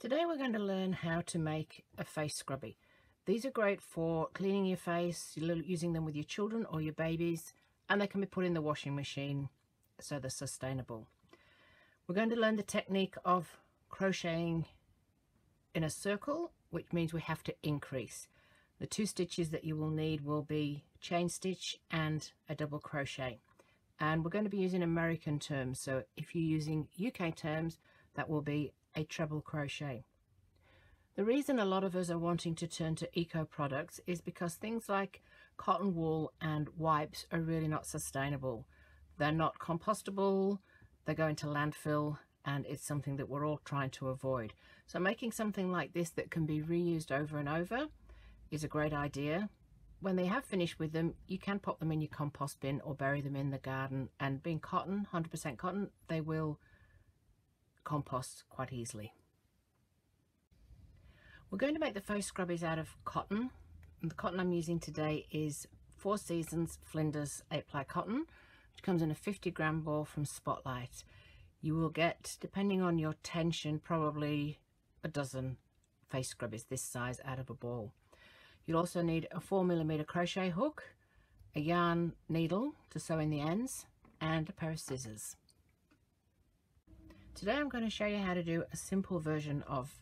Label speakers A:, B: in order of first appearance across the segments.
A: Today we're going to learn how to make a face scrubby. These are great for cleaning your face, using them with your children or your babies, and they can be put in the washing machine so they're sustainable. We're going to learn the technique of crocheting in a circle, which means we have to increase. The two stitches that you will need will be chain stitch and a double crochet. And we're going to be using American terms, so if you're using UK terms, that will be a treble crochet. The reason a lot of us are wanting to turn to eco products is because things like cotton wool and wipes are really not sustainable. They're not compostable, they go into landfill, and it's something that we're all trying to avoid. So making something like this that can be reused over and over is a great idea. When they have finished with them, you can pop them in your compost bin or bury them in the garden, and being cotton, 100% cotton, they will compost quite easily. We're going to make the face scrubbies out of cotton, and the cotton I'm using today is 4 Seasons Flinders 8-ply cotton, which comes in a 50-gram ball from Spotlight. You will get, depending on your tension, probably a dozen face scrubbies this size out of a ball. You'll also need a 4mm crochet hook, a yarn needle to sew in the ends, and a pair of scissors. Today I'm going to show you how to do a simple version of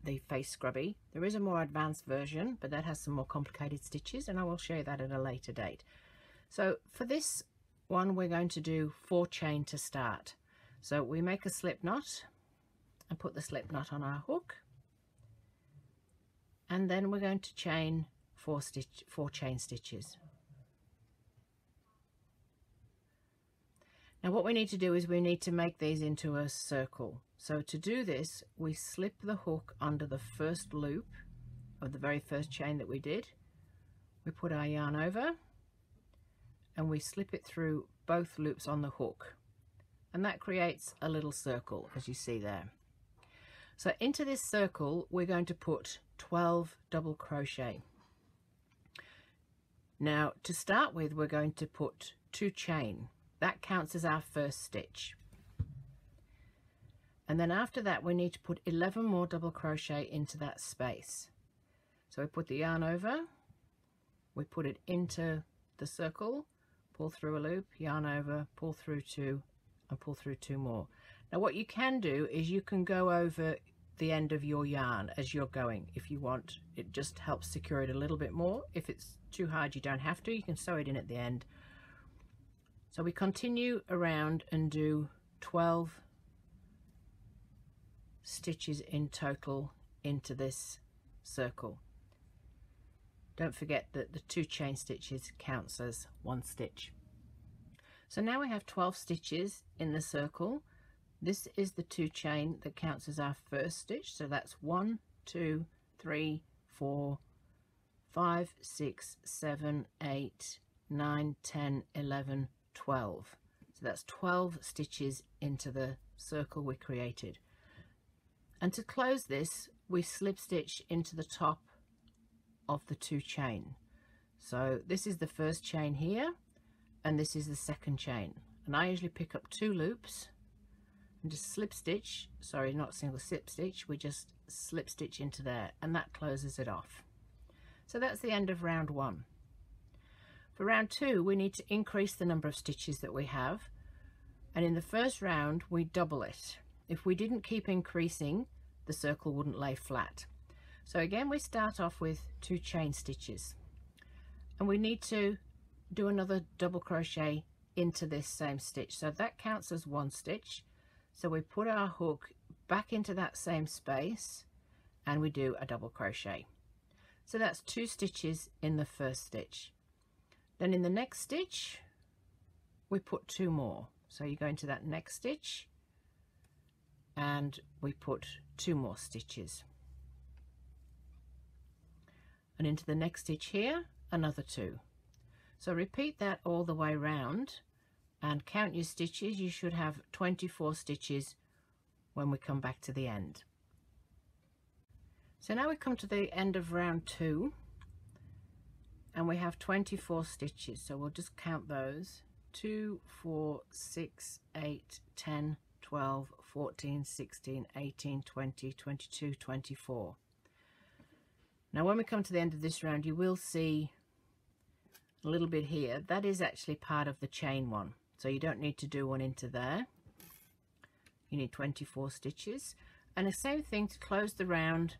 A: the face scrubby. There is a more advanced version, but that has some more complicated stitches, and I will show you that at a later date. So for this one, we're going to do 4 chain to start. So we make a slip knot and put the slip knot on our hook, and then we're going to chain 4 chain stitches. Now what we need to do is we need to make these into a circle. So to do this, we slip the hook under the first loop of the very first chain that we did. We put our yarn over and we slip it through both loops on the hook, and that creates a little circle, as you see there. So into this circle we're going to put 12 double crochet. Now to start with, we're going to put 2 chain. That counts as our first stitch. And then after that we need to put 11 more double crochet into that space. So we put the yarn over, we put it into the circle, pull through a loop, yarn over, pull through 2, and pull through 2 more. Now what you can do is you can go over the end of your yarn as you're going if you want. It just helps secure it a little bit more. If it's too hard, you don't have to. You can sew it in at the end. So we continue around and do 12 stitches in total into this circle. Don't forget that the 2 chain stitches counts as 1 stitch. So now we have 12 stitches in the circle. This is the 2 chain that counts as our first stitch. So that's 1, 2, 3, 4, 5, 6, 7, 8, 9, 10, 11, 12. So that's 12 stitches into the circle we created. And to close this, we slip stitch into the top of the 2 chain. So this is the first chain here, and this is the second chain. And I usually pick up 2 loops and just slip stitch, sorry, not single slip stitch, we just slip stitch into there, and that closes it off. So that's the end of round 1. For round 2, we need to increase the number of stitches that we have, and in the first round we double it. If we didn't keep increasing, the circle wouldn't lay flat. So again, we start off with 2 chain stitches, and we need to do another double crochet into this same stitch. So that counts as 1 stitch. So we put our hook back into that same space and we do a double crochet. So that's 2 stitches in the first stitch. Then in the next stitch we put 2 more. So you go into that next stitch and we put 2 more stitches, and into the next stitch here another 2. So repeat that all the way round and count your stitches. You should have 24 stitches when we come back to the end. So now we come to the end of round 2 and we have 24 stitches. So we'll just count those: 2, 4, 6, 8, 10, 12, 14, 16, 18, 20, 22, 24. Now when we come to the end of this round, you will see a little bit here. That is actually part of the chain one, so you don't need to do one into there. You need 24 stitches. And the same thing to close the round,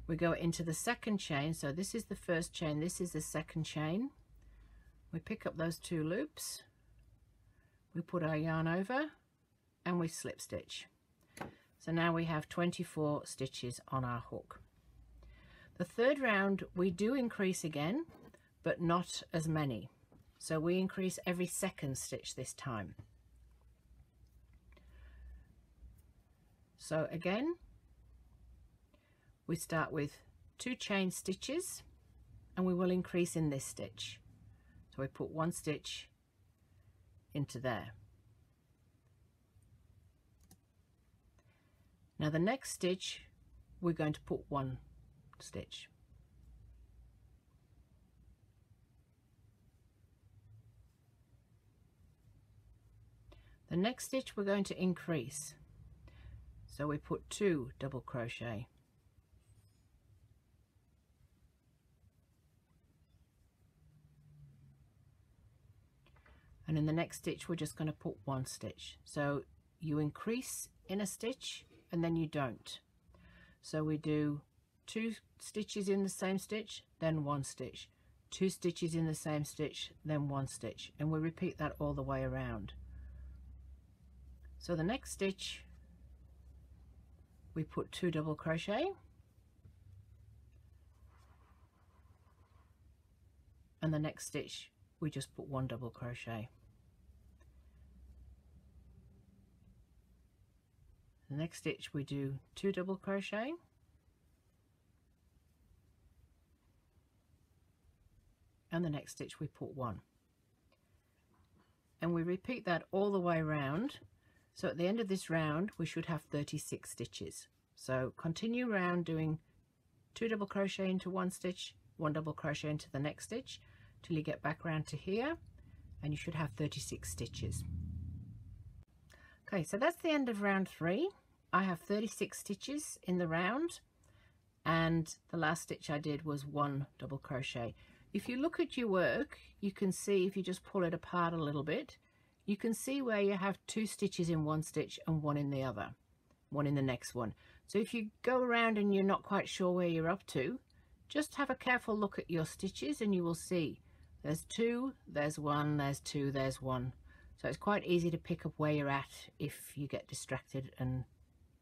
A: we go into the second chain. So this is the first chain, this is the second chain. We pick up those 2 loops, we put our yarn over, and we slip stitch. So now we have 24 stitches on our hook. The third round we do increase again, but not as many. So we increase every second stitch this time. So again, we start with 2 chain stitches, and we will increase in this stitch. So we put 1 stitch into there. Now the next stitch, we're going to put 1 stitch. The next stitch we're going to increase. So we put 2 double crochet. And in the next stitch we're just going to put 1 stitch. So you increase in a stitch and then you don't. So we do 2 stitches in the same stitch, then 1 stitch, 2 stitches in the same stitch, then 1 stitch, and we repeat that all the way around. So the next stitch we put 2 double crochet, and the next stitch we just put 1 double crochet. The next stitch we do 2 double crochet, and the next stitch we put 1, and we repeat that all the way around. So at the end of this round we should have 36 stitches. So continue round doing 2 double crochet into 1 stitch, 1 double crochet into the next stitch till you get back round to here, and you should have 36 stitches. Okay, so that's the end of round 3. I have 36 stitches in the round, and the last stitch I did was 1 double crochet. If you look at your work, you can see, if you just pull it apart a little bit, you can see where you have 2 stitches in one stitch and 1 in the other, 1 in the next one. So if you go around and you're not quite sure where you're up to, just have a careful look at your stitches and you will see there's 2, there's 1, there's 2, there's 1. So it's quite easy to pick up where you're at if you get distracted and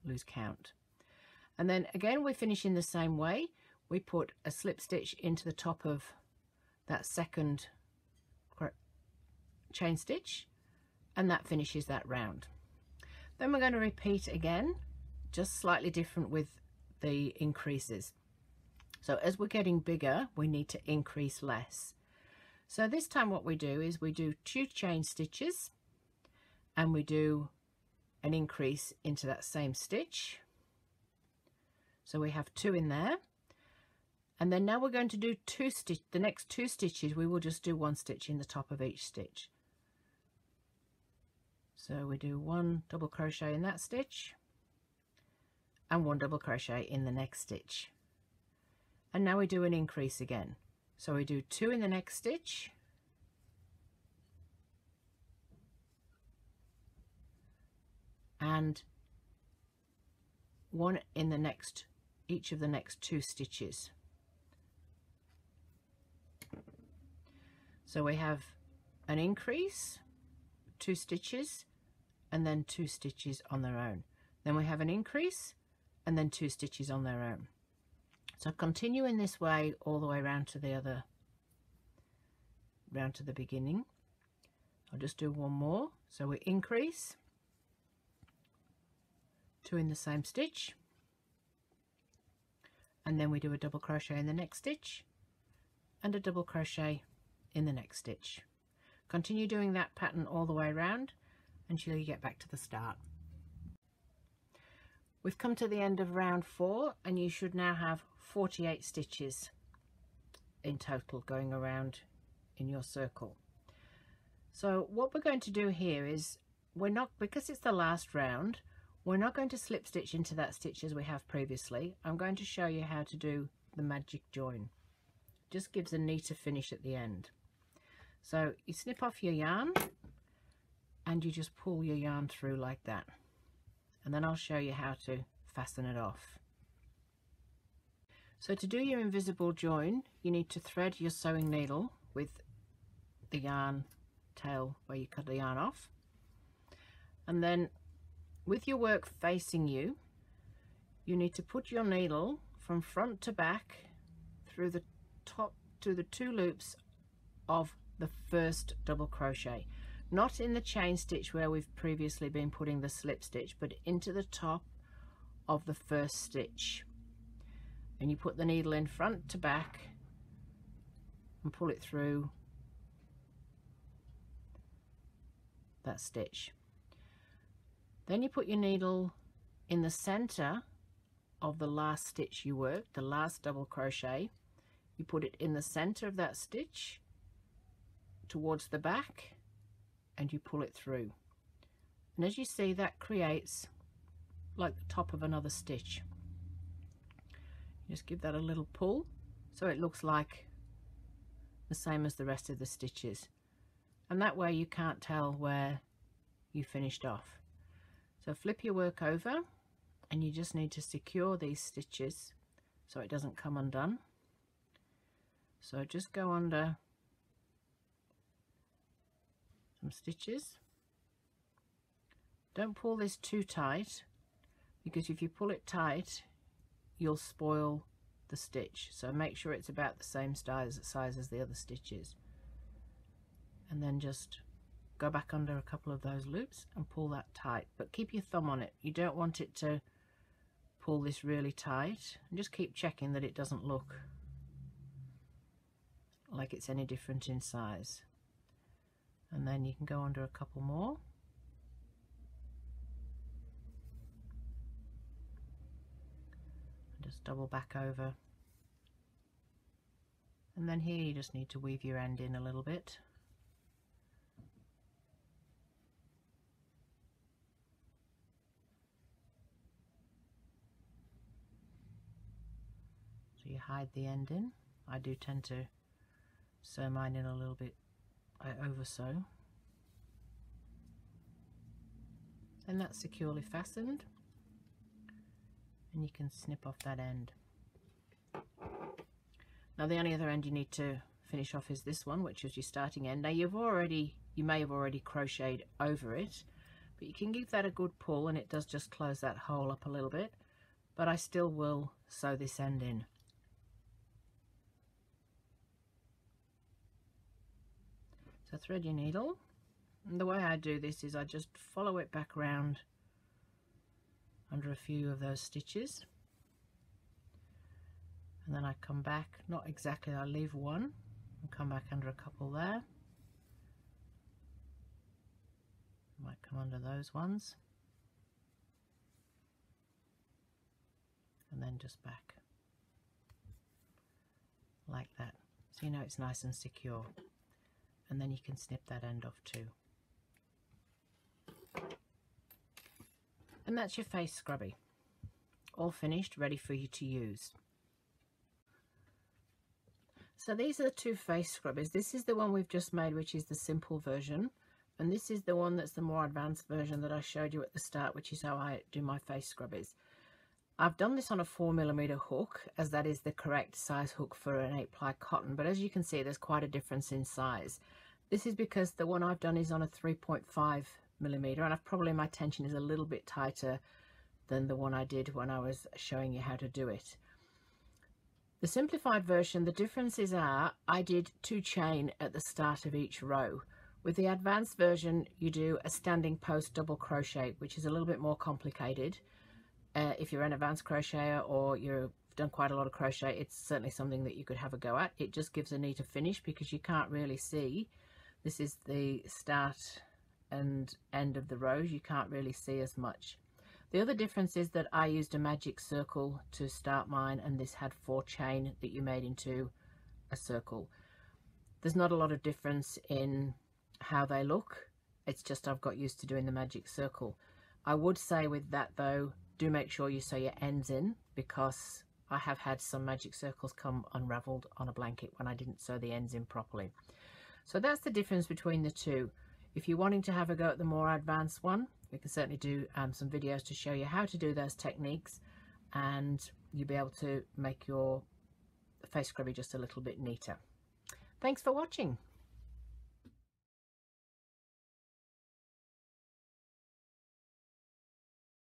A: lose count. And then again we finish in the same way. We put a slip stitch into the top of that second chain stitch, and that finishes that round. Then we're going to repeat again, just slightly different with the increases. So as we're getting bigger we need to increase less. So this time what we do is we do 2 chain stitches and we do an increase into that same stitch. So we have 2 in there, and then now we're going to do the next 2 stitches we will just do 1 stitch in the top of each stitch. So we do 1 double crochet in that stitch and 1 double crochet in the next stitch, and now we do an increase again. So we do 2 in the next stitch, and 1 in the next, each of the next 2 stitches. So we have an increase, 2 stitches, and then 2 stitches on their own. Then we have an increase and then 2 stitches on their own. So continue in this way all the way around to the other, round to the beginning. I'll just do 1 more. So we increase, 2 in the same stitch, and then we do a double crochet in the next stitch and a double crochet in the next stitch. Continue doing that pattern all the way around until you get back to the start. We've come to the end of round 4, and you should now have 48 stitches in total going around in your circle. So what we're going to do here is, we're not, because it's the last round, We're not going to slip stitch into that stitch as we have previously. I'm going to show you how to do the magic join. Just gives a neater finish at the end. So you snip off your yarn and you just pull your yarn through like that, and then I'll show you how to fasten it off. So to do your invisible join, you need to thread your sewing needle with the yarn tail where you cut the yarn off, and then with your work facing you, you need to put your needle from front to back through the top to the 2 loops of the first double crochet, not in the chain stitch where we've previously been putting the slip stitch, but into the top of the first stitch. And you put the needle in front to back and pull it through that stitch. Then you put your needle in the center of the last stitch you worked, the last double crochet. You put it in the center of that stitch towards the back and you pull it through. And as you see, that creates like the top of another stitch. Just give that a little pull so it looks like the same as the rest of the stitches, and that way you can't tell where you finished off. So flip your work over and you just need to secure these stitches so it doesn't come undone. So just go under some stitches. Don't pull this too tight, because if you pull it tight you'll spoil the stitch. So make sure it's about the same size as the other stitches, and then just go back under a couple of those loops and pull that tight, but keep your thumb on it. You don't want it to pull this really tight, and just keep checking that it doesn't look like it's any different in size. And then you can go under a couple more. Just double back over, and then here you just need to weave your end in a little bit. So you hide the end in. I do tend to sew mine in a little bit. I over sew, and that's securely fastened. And you can snip off that end. Now the only other end you need to finish off is this one, which is your starting end. Now you may have already crocheted over it, but you can give that a good pull and it does just close that hole up a little bit, but I still will sew this end in. So thread your needle, and the way I do this is I just follow it back around under a few of those stitches, and then I come back, not exactly, I leave one and come back under a couple there, might come under those ones, and then just back like that, so you know it's nice and secure. And then you can snip that end off too. And that's your face scrubby, all finished, ready for you to use. So these are the 2 face scrubbies. This is the one we've just made, which is the simple version, and this is the one that's the more advanced version that I showed you at the start, which is how I do my face scrubbies. I've done this on a 4mm hook, as that is the correct size hook for an 8-ply cotton, but as you can see there's quite a difference in size. This is because the one I've done is on a 3.5mm, and my tension is a little bit tighter than the one I did when I was showing you how to do it. The simplified version, the differences are I did 2 chain at the start of each row. With the advanced version you do a standing post double crochet, which is a little bit more complicated. If you're an advanced crocheter or you've done quite a lot of crochet, it's certainly something that you could have a go at. It just gives a neater finish because you can't really see. This is the start and end of the rows. You can't really see as much. The other difference is that I used a magic circle to start mine, and this had 4 chain that you made into a circle. There's not a lot of difference in how they look. It's just I've got used to doing the magic circle. I would say with that though, do make sure you sew your ends in, because I have had some magic circles come unraveled on a blanket when I didn't sew the ends in properly. So that's the difference between the two. If you're wanting to have a go at the more advanced one, we can certainly do some videos to show you how to do those techniques, and you'll be able to make your face scrubby just a little bit neater. Thanks for watching.